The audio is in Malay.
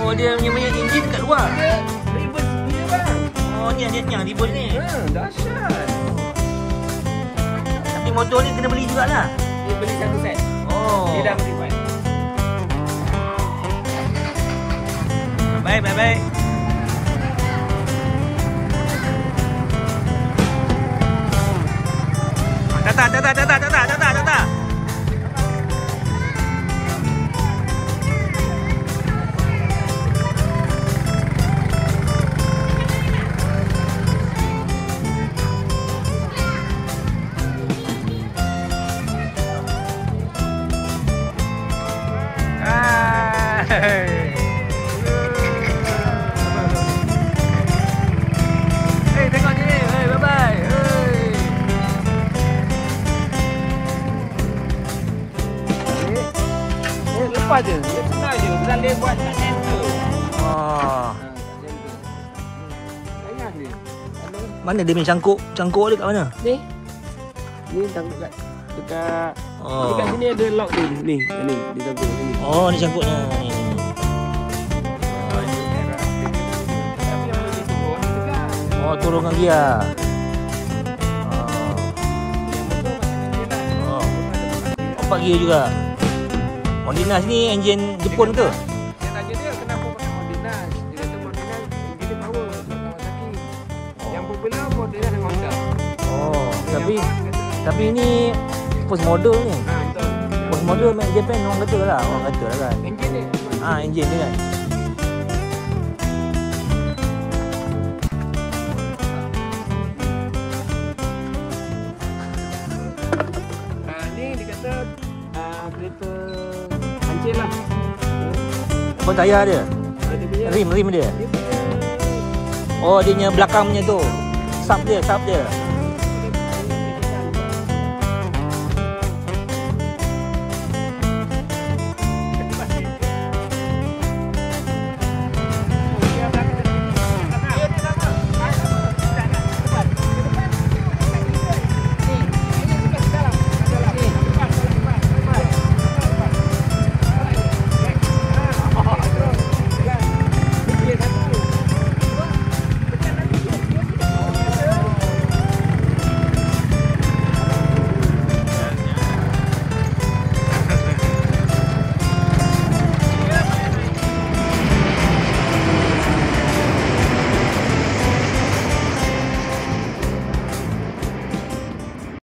Oh, dia punya enjin dekat luar. Reverse dia bang. Oh, ni yang reverse ni. Dahsyat. Tapi motor ni kena beli jugalah. Dia beli satu set. Oh. Dia dah beli. Baik, baik, baik. Datang. Tengok ni. Bye-bye. Lepas je. Dia senang je. Bila dia buat kat center. Oh. Sayang dia. Mana dia punya cangkuk dia kat mana? Ni. Ni tangkap dekat Oh. dekat sini ada lock dia. Ni, dia tangkap ni. Oh, ni cangkuknya. Oh, turun dengan gear. Oh. 4 gear juga. Mondinas ni enjin Jepun ke? Saya tanya dia kenapa pakai Mondinas. Dia kata Mondinas enjin dia power untuk Kawasaki. Yang popular Mondinas dan Honda. Oh, tapi ini first model ni. Betul. First model made in Japan orang kata lah kan. Enjin dia. Enjin dia kan. Ni dia kata kereta hancur lah. Apa tayar dia? Dia punya Rim dia. dia punya Oh, dia punya belakang punya tu. Sub dia.